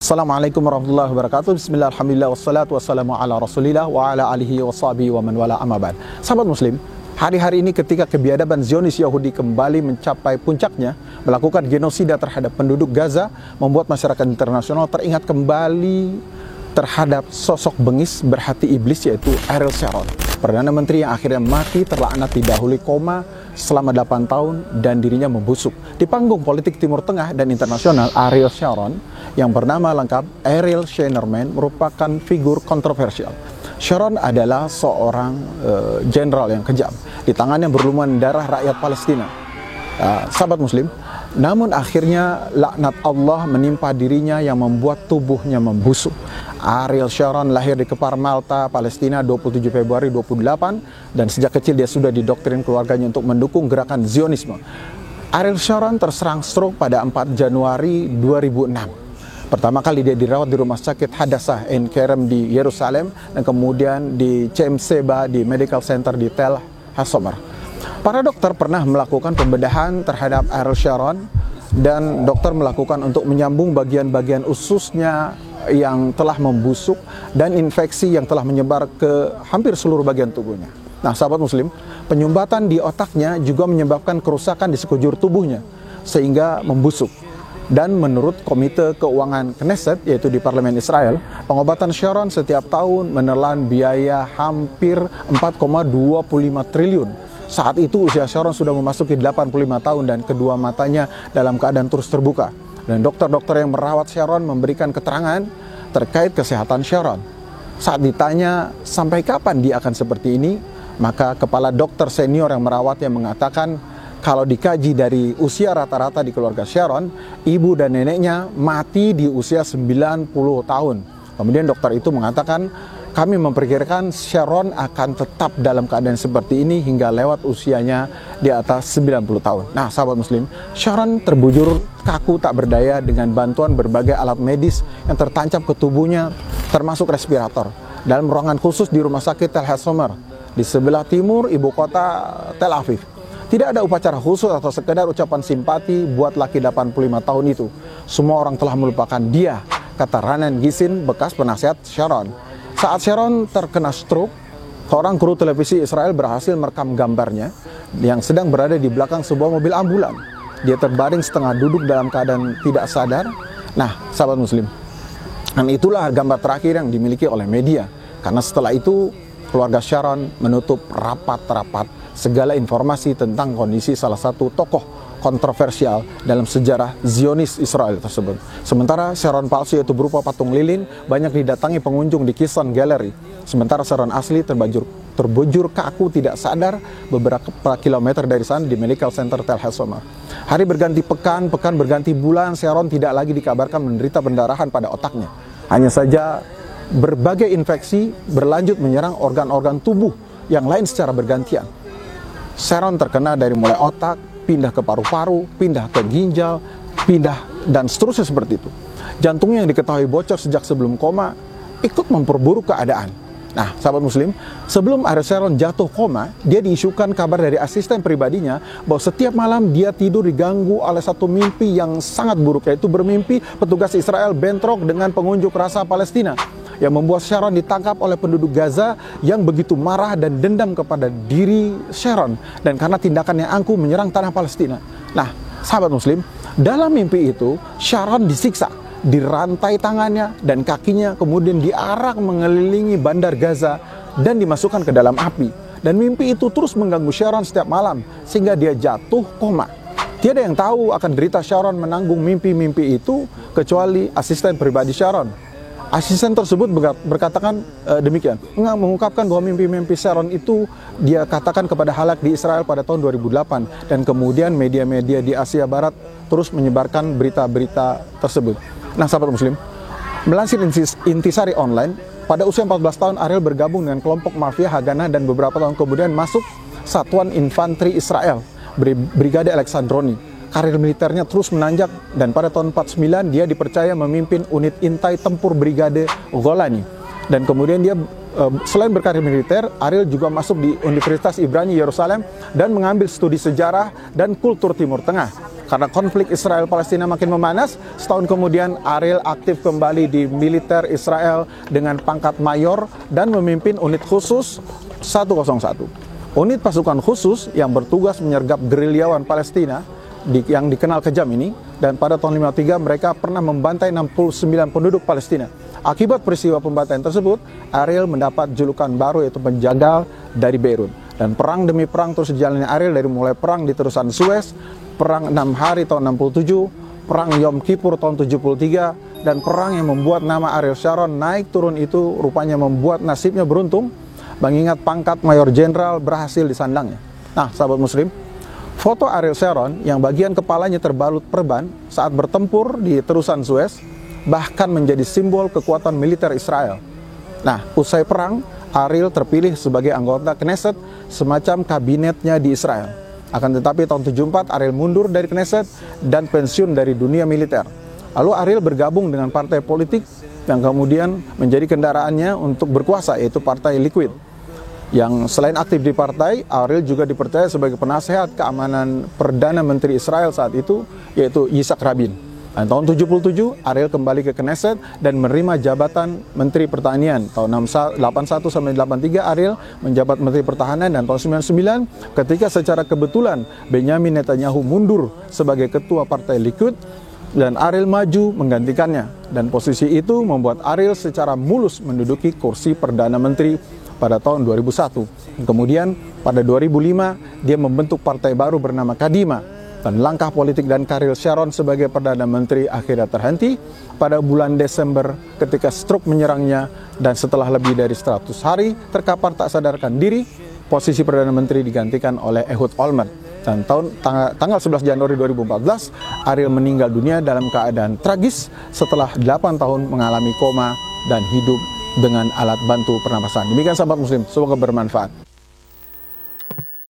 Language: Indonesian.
Assalamualaikum warahmatullahi wabarakatuh. Bismillah, alhamdulillah, wassalatu wassalamu ala rasulillah wa ala alihi wa sahbihi wa man wala amma ba'd. Sahabat muslim, hari-hari ini ketika kebiadaban Zionis Yahudi kembali mencapai puncaknya, melakukan genosida terhadap penduduk Gaza, membuat masyarakat internasional teringat kembali terhadap sosok bengis berhati iblis, yaitu Ariel Sharon, Perdana Menteri yang akhirnya mati terlaknat didahului koma selama 8 tahun dan dirinya membusuk. Di panggung politik Timur Tengah dan internasional, Ariel Sharon yang bernama lengkap Ariel Scheinerman merupakan figur kontroversial. Sharon adalah seorang jenderal yang kejam. Di tangannya berlumuran darah rakyat Palestina. Sahabat muslim, namun akhirnya laknat Allah menimpa dirinya yang membuat tubuhnya membusuk. Ariel Sharon lahir di Kepar, Malta, Palestina 27 Februari 28 dan sejak kecil dia sudah didoktrin keluarganya untuk mendukung gerakan Zionisme. Ariel Sharon terserang stroke pada 4 Januari 2006. Pertama kali dia dirawat di rumah sakit Hadassah Ein Kerem di Yerusalem dan kemudian di CMC di Medical Center di Tel Hassomer. Para dokter pernah melakukan pembedahan terhadap Ariel Sharon dan dokter melakukan untuk menyambung bagian-bagian ususnya yang telah membusuk dan infeksi yang telah menyebar ke hampir seluruh bagian tubuhnya. Nah, sahabat muslim, penyumbatan di otaknya juga menyebabkan kerusakan di sekujur tubuhnya sehingga membusuk. Dan menurut Komite Keuangan Knesset, yaitu di Parlemen Israel, pengobatan Sharon setiap tahun menelan biaya hampir 4,25 triliun. Saat itu usia Sharon sudah memasuki 85 tahun dan kedua matanya dalam keadaan terus terbuka. Dan dokter-dokter yang merawat Sharon memberikan keterangan terkait kesehatan Sharon. Saat ditanya sampai kapan dia akan seperti ini, maka kepala dokter senior yang merawatnya mengatakan kalau dikaji dari usia rata-rata di keluarga Sharon, ibu dan neneknya mati di usia 90 tahun. Kemudian dokter itu mengatakan, kami memperkirakan Sharon akan tetap dalam keadaan seperti ini hingga lewat usianya di atas 90 tahun. Nah, sahabat muslim, Sharon terbujur kaku tak berdaya dengan bantuan berbagai alat medis yang tertancap ke tubuhnya, termasuk respirator, dalam ruangan khusus di rumah sakit Tel Hassomer, di sebelah timur ibu kota Tel Aviv. Tidak ada upacara khusus atau sekedar ucapan simpati buat laki 85 tahun itu. Semua orang telah melupakan dia, kata Ranan Gisin, bekas penasihat Sharon. Saat Sharon terkena stroke, seorang kru televisi Israel berhasil merekam gambarnya yang sedang berada di belakang sebuah mobil ambulan. Dia terbaring setengah duduk dalam keadaan tidak sadar. Nah, sahabat muslim, dan itulah gambar terakhir yang dimiliki oleh media. Karena setelah itu, keluarga Sharon menutup rapat-rapat segala informasi tentang kondisi salah satu tokoh kontroversial dalam sejarah Zionis Israel tersebut. Sementara Sharon palsu, yaitu berupa patung lilin, banyak didatangi pengunjung di Kison Gallery. Sementara Sharon asli terbujur kaku tidak sadar beberapa kilometer dari sana di Medical Center Tel Hassomer. Hari berganti pekan, pekan berganti bulan, Sharon tidak lagi dikabarkan menderita pendarahan pada otaknya. Hanya saja berbagai infeksi berlanjut menyerang organ-organ tubuh yang lain secara bergantian. Sharon terkena dari mulai otak, pindah ke paru-paru, pindah ke ginjal, pindah dan seterusnya seperti itu. Jantungnya yang diketahui bocor sejak sebelum koma ikut memperburuk keadaan. Nah, sahabat muslim, sebelum Ariel Sharon jatuh koma, dia diisukan kabar dari asisten pribadinya bahwa setiap malam dia tidur diganggu oleh satu mimpi yang sangat buruk, yaitu bermimpi petugas Israel bentrok dengan pengunjuk rasa Palestina, yang membuat Sharon ditangkap oleh penduduk Gaza yang begitu marah dan dendam kepada diri Sharon dan karena tindakan yang angkuh menyerang tanah Palestina. Nah, sahabat muslim, dalam mimpi itu Sharon disiksa, dirantai tangannya dan kakinya, kemudian diarak mengelilingi bandar Gaza dan dimasukkan ke dalam api. Dan mimpi itu terus mengganggu Sharon setiap malam sehingga dia jatuh koma. Tiada yang tahu akan derita Sharon menanggung mimpi-mimpi itu kecuali asisten pribadi Sharon. Asisten tersebut berkatakan demikian, mengungkapkan bahwa mimpi-mimpi Sharon itu dia katakan kepada halak di Israel pada tahun 2008 dan kemudian media-media di Asia Barat terus menyebarkan berita-berita tersebut. Nah, sahabat muslim, melansir Intisari Online, pada usia 14 tahun Ariel bergabung dengan kelompok mafia Haganah dan beberapa tahun kemudian masuk Satuan Infanteri Israel, Brigade Alexandroni. Karir militernya terus menanjak dan pada tahun 49 dia dipercaya memimpin unit intai tempur Brigade Golani. Dan kemudian dia selain berkarir militer, Ariel juga masuk di Universitas Ibrani Yerusalem dan mengambil studi sejarah dan kultur Timur Tengah. Karena konflik Israel-Palestina makin memanas, setahun kemudian Ariel aktif kembali di militer Israel dengan pangkat mayor dan memimpin unit khusus 101. Unit pasukan khusus yang bertugas menyergap gerilyawan Palestina yang dikenal kejam ini, dan pada tahun 1953 mereka pernah membantai 69 penduduk Palestina. Akibat peristiwa pembantaian tersebut, Ariel mendapat julukan baru yaitu penjagal dari Beirut. Dan perang demi perang terus dijalani Ariel, dari mulai perang di terusan Suez, perang 6 hari tahun 67, perang Yom Kippur tahun 73, dan perang yang membuat nama Ariel Sharon naik turun itu rupanya membuat nasibnya beruntung, mengingat pangkat mayor jenderal berhasil disandangnya. Nah, sahabat muslim, foto Ariel Sharon yang bagian kepalanya terbalut perban saat bertempur di terusan Suez bahkan menjadi simbol kekuatan militer Israel. Nah, usai perang, Ariel terpilih sebagai anggota Knesset, semacam kabinetnya di Israel. Akan tetapi tahun 74 Ariel mundur dari Knesset dan pensiun dari dunia militer. Lalu Ariel bergabung dengan partai politik yang kemudian menjadi kendaraannya untuk berkuasa, yaitu Partai Likud. Yang selain aktif di partai, Ariel juga dipercaya sebagai penasehat keamanan Perdana Menteri Israel saat itu, yaitu Yitzhak Rabin. Dan tahun 77 Ariel kembali ke Knesset dan menerima jabatan Menteri Pertanian. Tahun 81 sampai 83 Ariel menjabat Menteri Pertahanan, dan tahun 99 ketika secara kebetulan Benyamin Netanyahu mundur sebagai ketua Partai Likud dan Ariel maju menggantikannya. Dan posisi itu membuat Ariel secara mulus menduduki kursi Perdana Menteri pada tahun 2001. Kemudian pada 2005 dia membentuk partai baru bernama Kadima. Dan langkah politik dan karir Sharon sebagai Perdana Menteri akhirnya terhenti pada bulan Desember ketika stroke menyerangnya, dan setelah lebih dari 100 hari terkapar tak sadarkan diri, posisi Perdana Menteri digantikan oleh Ehud Olmert. Dan tanggal 11 Januari 2014, Ariel meninggal dunia dalam keadaan tragis setelah 8 tahun mengalami koma dan hidup dengan alat bantu pernapasan. Demikian sahabat muslim, semoga bermanfaat.